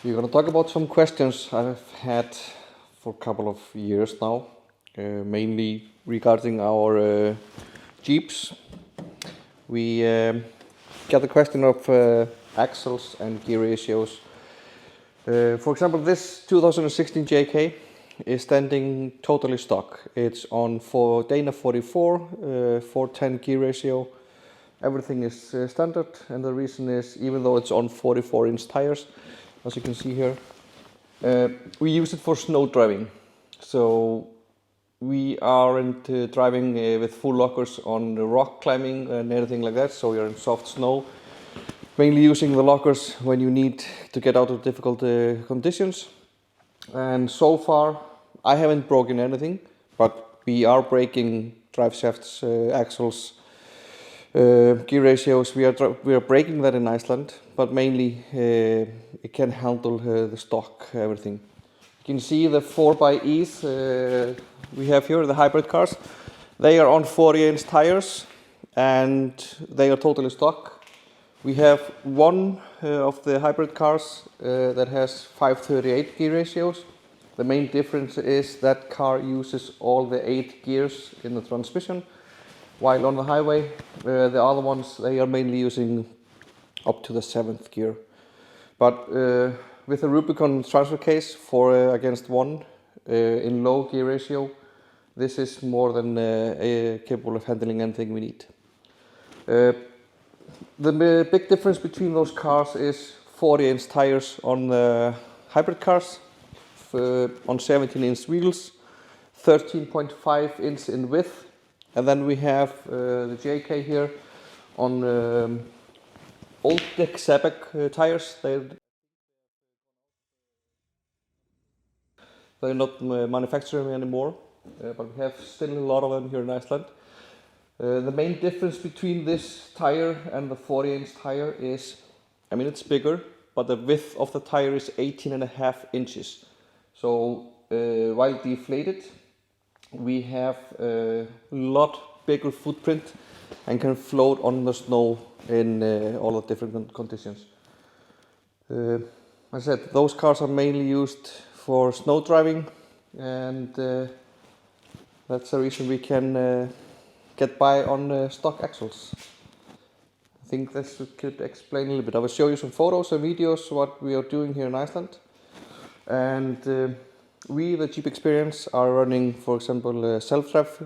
We're going to talk about some questions I've had for a couple of years now, mainly regarding our Jeeps. We get the question of axles and gear ratios. For example, this 2016 JK is standing totally stock. It's on for Dana 44, 410 gear ratio. Everything is standard, and the reason is, even though it's on 44-inch tires, as you can see here, we use it for snow driving. So we aren't driving with full lockers on the rock climbing and anything like that, so you're in soft snow, mainly using the lockers when you need to get out of difficult conditions. And so far I haven't broken anything, but we are breaking drive shafts, axles, gear ratios. We are breaking that in Iceland, but mainly it can handle the stock, everything. You can see the 4xEs we have here, the hybrid cars. They are on 40-inch tires and they are totally stock. We have one of the hybrid cars that has 538 gear ratios. The main difference is that car uses all the 8 gears in the transmission, while on the highway, the other ones, they are mainly using up to the 7th gear. But with a Rubicon transfer case 4 against 1 in low gear ratio, this is more than capable of handling anything we need. The big difference between those cars is 40-inch tires on the hybrid cars, on 17-inch wheels, 13.5 inch in width. And then we have the JK here on old Dick Sebek tires. They're not manufacturing anymore, but we have still a lot of them here in Iceland. The main difference between this tire and the 40-inch tire is, I mean, it's bigger, but the width of the tire is 18.5 inches. So while deflated, we have a lot bigger footprint and can float on the snow in all the different conditions. As I said, those cars are mainly used for snow driving, and that's the reason we can get by on stock axles. I think this could explain a little bit. I will show you some photos and videos what we are doing here in Iceland. And we, the Jeep Experience, are running, for example, self-drive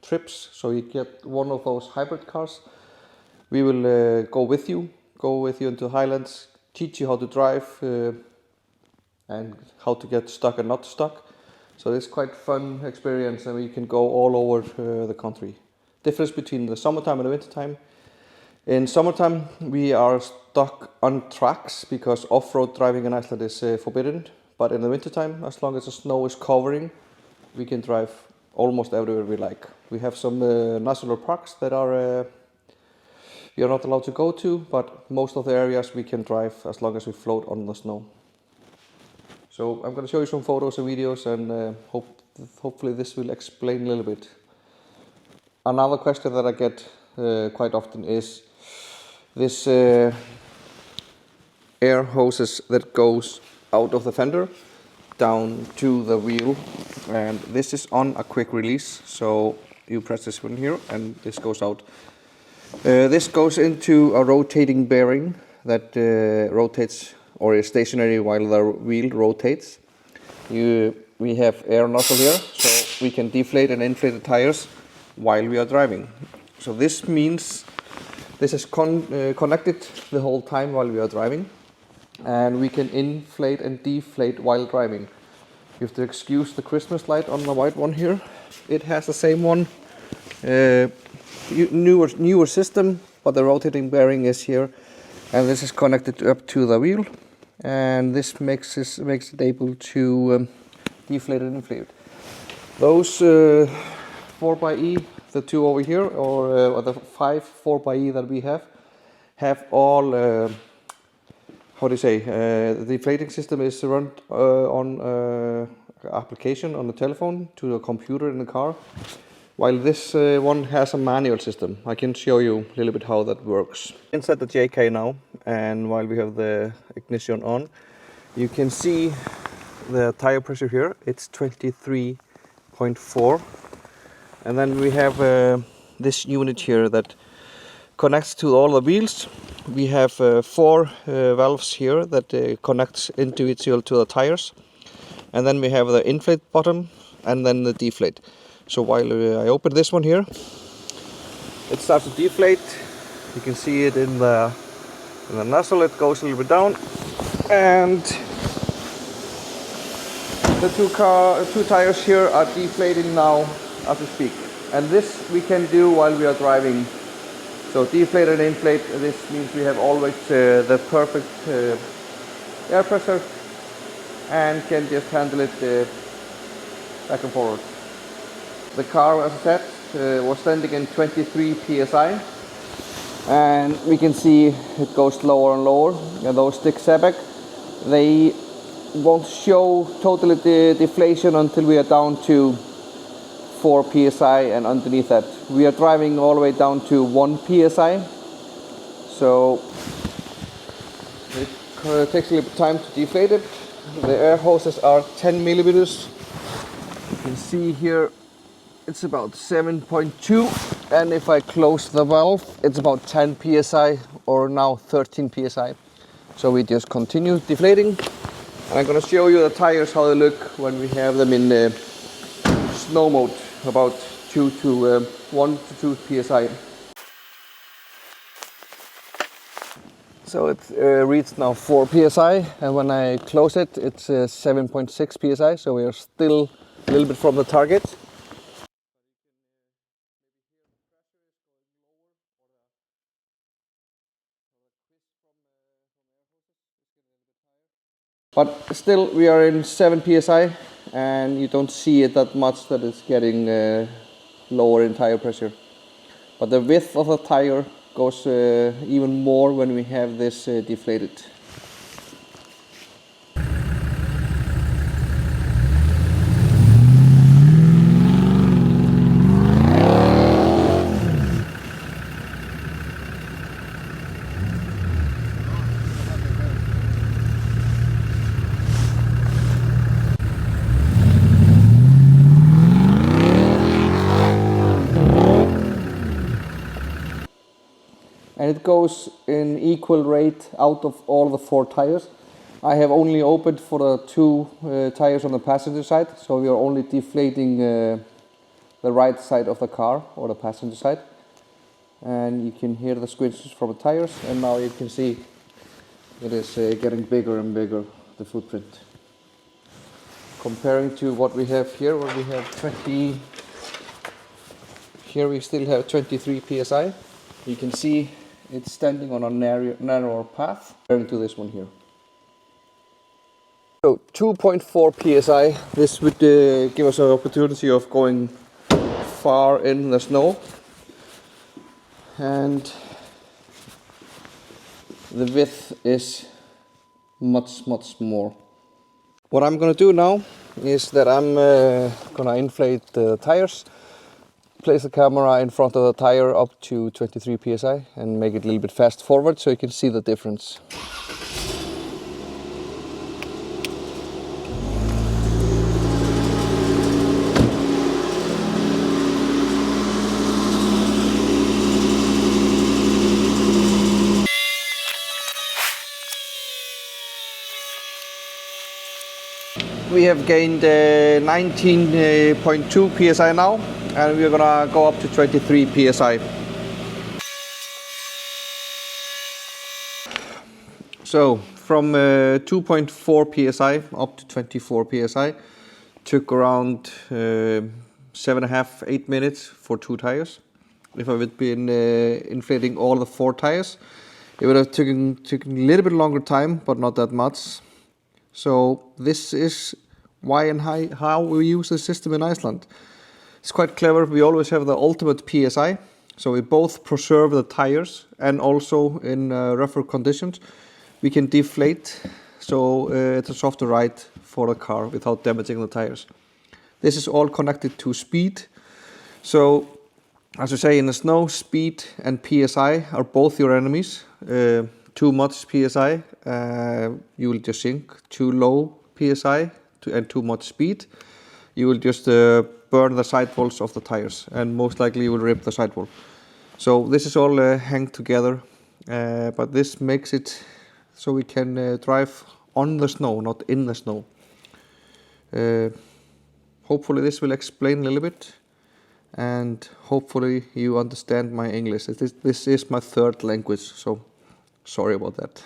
trips. So you get one of those hybrid cars. We will go with you into the highlands, teach you how to drive and how to get stuck and not stuck. So it's quite fun experience, and we can go all over the country. Difference between the summertime and the wintertime. In summertime, we are stuck on tracks because off-road driving in Iceland is forbidden. But in the wintertime, as long as the snow is covering, we can drive almost everywhere we like. We have some national parks that we are not allowed to go to, but most of the areas we can drive as long as we float on the snow. So I'm going to show you some photos and videos, and hopefully this will explain a little bit. Another question that I get quite often is this air hoses that goes out of the fender down to the wheel, and this is on a quick release, so you press this one here and this goes out. This goes into a rotating bearing that rotates or is stationary while the wheel rotates. We have air nozzle here, so we can deflate and inflate the tires while we are driving. So this means this is connected the whole time while we are driving, and we can inflate and deflate while driving. You have to excuse the Christmas light on the white one here. It has the same one, newer system, but the rotating bearing is here, and this is connected up to the wheel, and this makes it able to deflate and inflate. Those 4xE, the two over here, or the 5 4xE that we have all how do you say, the deflating system is run on application on the telephone to a computer in the car, while this one has a manual system. I can show you a little bit how that works. Inside the JK now, and while we have the ignition on, You can see the tire pressure here, it's 23.4. And then we have this unit here that connects to all the wheels. We have 4 valves here that connects individual to the tires. And then we have the inflate bottom and then the deflate. So while I open this one here, it starts to deflate. You can see it in the nozzle, it goes a little bit down. And the two tires here are deflating now as we speak. And this we can do while we are driving. So deflate and inflate, this means we have always the perfect air pressure and can just handle it back and forward. The car, as I said, was standing in 23 psi, and we can see it goes lower and lower. And those stick Sebek, they won't show totally the deflation until we are down to 4 psi, and underneath that we are driving all the way down to 1 psi. So it takes a little bit time to deflate it. The air hoses are 10 millimeters. You can see here it's about 7.2, and if I close the valve it's about 10 psi, or now 13 psi. So we just continue deflating, and I'm going to show you the tires how they look when we have them in snow mode, about 1 to 2 psi. So it reads now 4 psi, and when I close it, it's 7.6 psi. So we are still a little bit from the target. But still, we are in 7 psi, and you don't see it that much that it's getting lower in tire pressure. But the width of the tire goes even more when we have this deflated. And it goes in equal rate out of all the 4 tires. I have only opened for the 2 tires on the passenger side, so we are only deflating the right side of the car, or the passenger side. And you can hear the squinches from the tires, and now you can see it is getting bigger and bigger, the footprint. Comparing to what we have here, where we have 20, here we still have 23 psi. You can see it's standing on a narrower path comparing to this one here. So 2.4 psi, this would give us an opportunity of going far in the snow. And the width is much more. What I'm gonna do now is that I'm gonna inflate the tires, place the camera in front of the tire up to 23 psi and make it a little bit fast forward so you can see the difference. We have gained 19.2 psi now, and we're gonna go up to 23 psi. So from 2.4 psi up to 24 psi took around 7.5 to 8 minutes for 2 tires. If I would been inflating all the 4 tires, it would have taken a little bit longer time, but not that much. So this is why and how we use the system in Iceland. It's quite clever. We always have the ultimate PSI, so we both preserve the tires, and also in rougher conditions we can deflate, so it's a softer ride for the car without damaging the tires. This is all connected to speed. So as you say, in the snow, speed and PSI are both your enemies. too much PSI, you will just sink. Too low PSI and too much speed, you will just burn the sidewalls of the tires, and most likely you will rip the sidewall. So this is all hang together, but this makes it so we can drive on the snow, not in the snow. Hopefully this will explain a little bit, and hopefully you understand my English. This is my third language, so sorry about that.